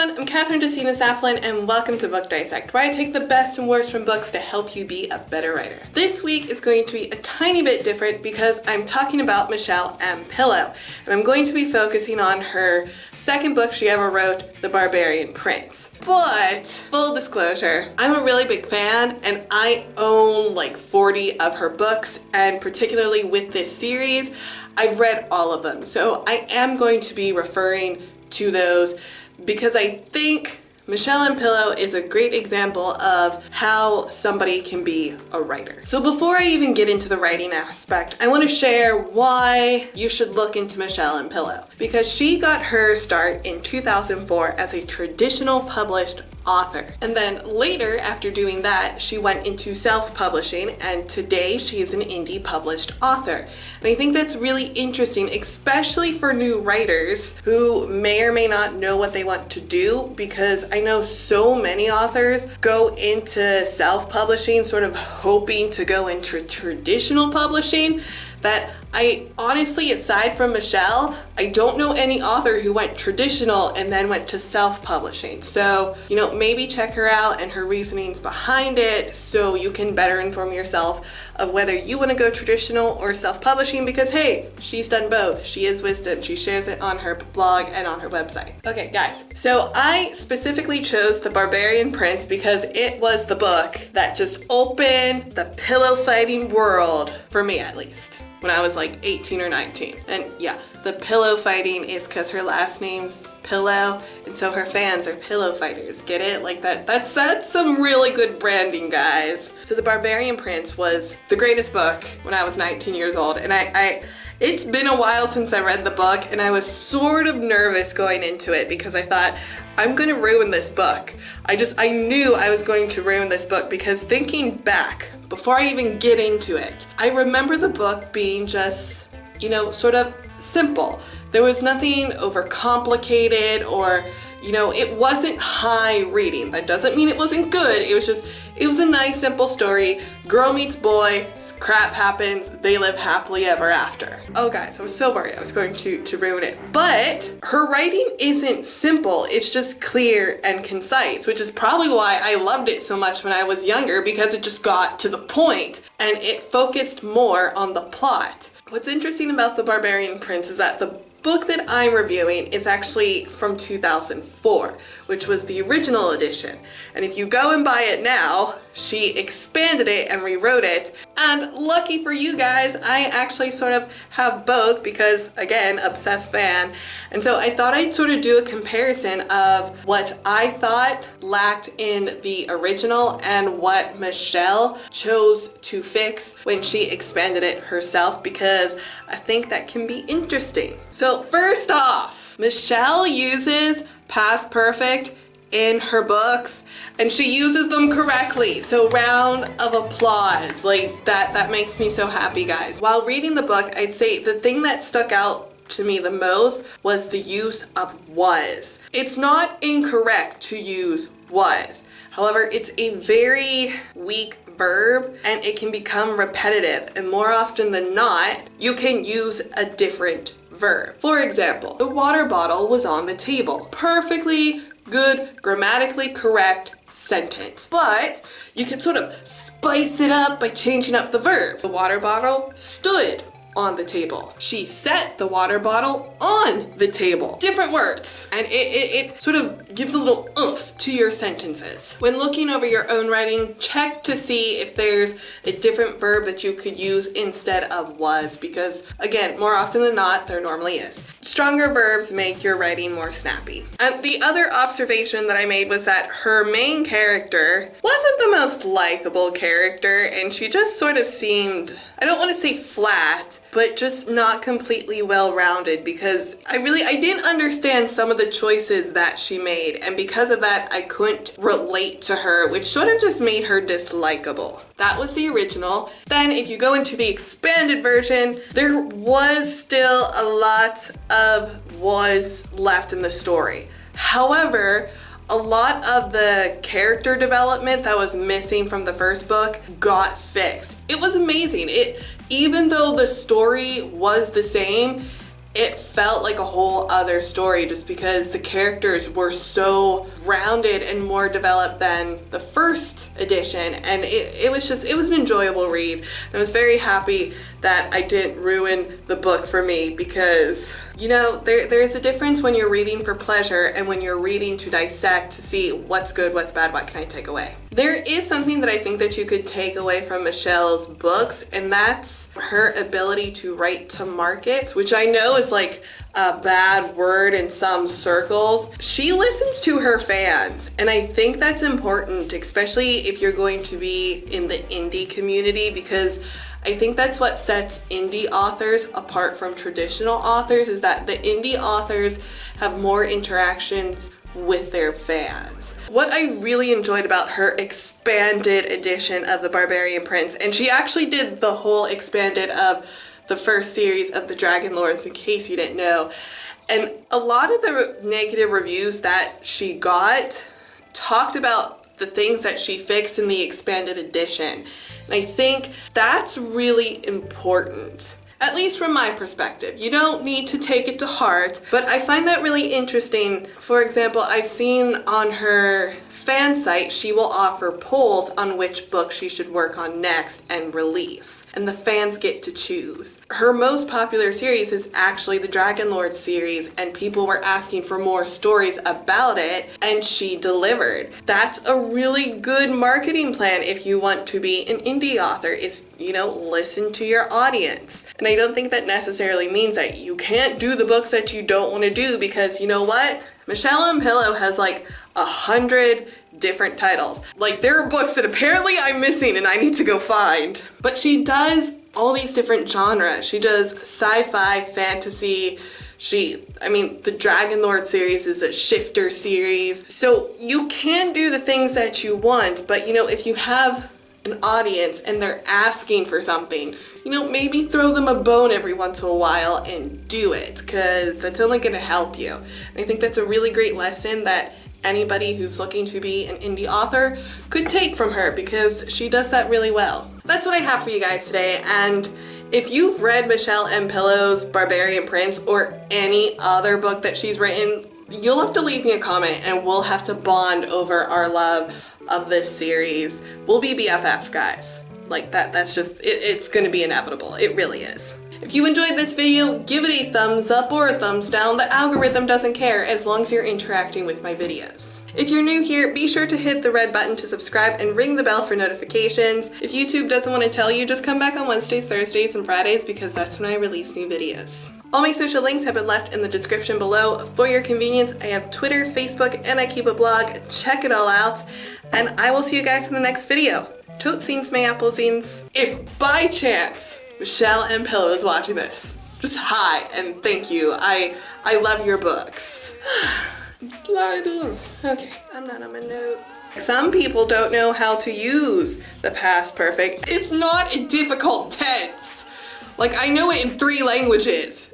everyone, I'm Kathryn and welcome to Book Dissect, where I take the best and worst from books to help you be a better writer. This week is going to be a tiny bit different because I'm talking about Michelle M. Pillow, and I'm going to be focusing on her second book she ever wrote, The Barbarian Prince. But, full disclosure, I'm a really big fan and I own like 40 of her books, and particularly with this series, I've read all of them. So I am going to be referring to those because I think Michelle M. Pillow is a great example of how somebody can be a writer. So before I even get into the writing aspect, I want to share why you should look into Michelle M. Pillow. Because she got her start in 2004 as a traditional published author. And then later, after doing that, she went into self-publishing, and today she is an indie published author. And I think that's really interesting, especially for new writers who may or may not know what they want to do, because I know so many authors go into self-publishing sort of hoping to go into traditional publishing that I honestly, aside from Michelle, I don't know any author who went traditional and then went to self-publishing. So, maybe check her out and her reasonings behind it so you can better inform yourself of whether you want to go traditional or self-publishing, because hey, she's done both. She is wisdom. She shares it on her blog and on her website. Okay, guys, so I specifically chose The Barbarian Prince because it was the book that just opened the pillow fighting world, for me at least, when I was like 18 or 19. And yeah, the pillow fighting is because her last name's Pillow, and so her fans are pillow fighters. Get it? Like that's some really good branding, guys. So The Barbarian Prince was the greatest book when I was 19 years old, and it's been a while since I read the book, and I was sort of nervous going into it because I thought, I'm gonna ruin this book. I knew I was going to ruin this book because thinking back, before I even get into it, I remember the book being just, sort of simple. There was nothing overcomplicated or, it wasn't high reading. That doesn't mean it wasn't good. It was a nice, simple story. Girl meets boy, crap happens, they live happily ever after. Oh guys, I was so worried I was going to ruin it. But her writing isn't simple, it's just clear and concise, which is probably why I loved it so much when I was younger, because it just got to the point and it focused more on the plot. What's interesting about The Barbarian Prince is that the book that I'm reviewing is actually from 2004, which was the original edition. And if you go and buy it now, she expanded it and rewrote it. And lucky for you guys, I actually sort of have both because, again, obsessed fan. And so I thought I'd sort of do a comparison of what I thought lacked in the original and what Michelle chose to fix when she expanded it herself, because I think that can be interesting. So first off, Michelle uses past perfect in her books, and she uses them correctly. So round of applause. Like that makes me so happy, guys. While reading the book, I'd say the thing that stuck out to me the most was the use of was. It's not incorrect to use was. However, it's a very weak verb and it can become repetitive, and more often than not, you can use a different verb. For example, the water bottle was on the table. Perfectly good, grammatically correct sentence. But you can sort of spice it up by changing up the verb. The water bottle stood on the table. She set the water bottle on the table. Different words. And it sort of gives a little oomph to your sentences. When looking over your own writing, check to see if there's a different verb that you could use instead of was, because again, more often than not, there normally is. Stronger verbs make your writing more snappy. And the other observation that I made was that her main character wasn't the most likable character, and she just sort of seemed, I don't want to say flat, but just not completely well-rounded, because I didn't understand some of the choices that she made, and because of that I couldn't relate to her, which sort of just made her dislikable. That was the original. Then if you go into the expanded version, there was still a lot of was left in the story. However, a lot of the character development that was missing from the first book got fixed. It was amazing. Even though the story was the same, it felt like a whole other story just because the characters were so rounded and more developed than the first edition, and it was an enjoyable read. And I was very happy that I didn't ruin the book for me, because you know, there's a difference when you're reading for pleasure and when you're reading to dissect, to see what's good, what's bad, what can I take away. There is something that I think that you could take away from Michelle's books, and that's her ability to write to market, which I know is like a bad word in some circles. She listens to her fans, and I think that's important, especially if you're going to be in the indie community, because I think that's what sets indie authors apart from traditional authors, is that the indie authors have more interactions with their fans. What I really enjoyed about her expanded edition of the Barbarian Prince, and she actually did the whole expanded of the first series of the Dragon Lords, in case you didn't know, and a lot of the negative reviews that she got talked about the things that she fixed in the expanded edition. And I think that's really important, at least from my perspective. You don't need to take it to heart, but I find that really interesting. For example, I've seen on her fan site, she will offer polls on which book she should work on next and release, and the fans get to choose. Her most popular series is actually the Dragon Lord series, and people were asking for more stories about it, and she delivered. That's a really good marketing plan if you want to be an indie author, is, you know, listen to your audience. And I don't think that necessarily means that you can't do the books that you don't want to do, because you know what? Michelle and Pillow has like 100 different titles. Like, there are books that apparently I'm missing and I need to go find. But she does all these different genres. She does sci-fi, fantasy. The Dragon Lord series is a shifter series. So you can do the things that you want, but you know, if you have an audience and they're asking for something, you know, maybe throw them a bone every once in a while and do it, because that's only going to help you. And I think that's a really great lesson that anybody who's looking to be an indie author could take from her, because she does that really well. That's what I have for you guys today, and if you've read Michelle M. Pillow's Barbarian Prince or any other book that she's written, you'll have to leave me a comment and we'll have to bond over our love of this series. We'll be BFF, guys. Like that's just, it's gonna be inevitable. It really is. If you enjoyed this video, give it a thumbs up or a thumbs down. The algorithm doesn't care as long as you're interacting with my videos. If you're new here, be sure to hit the red button to subscribe and ring the bell for notifications. If YouTube doesn't want to tell you, just come back on Wednesdays, Thursdays, and Fridays, because that's when I release new videos. All my social links have been left in the description below for your convenience. I have Twitter, Facebook, and I keep a blog. Check it all out, and I will see you guys in the next video. Totes may apple scenes. If by chance Michelle and Pillow is watching this, just hi and thank you. I love your books. Sliding. Okay, I'm not on my notes. Some people don't know how to use the past perfect. It's not a difficult tense. Like, I know it in 3 languages.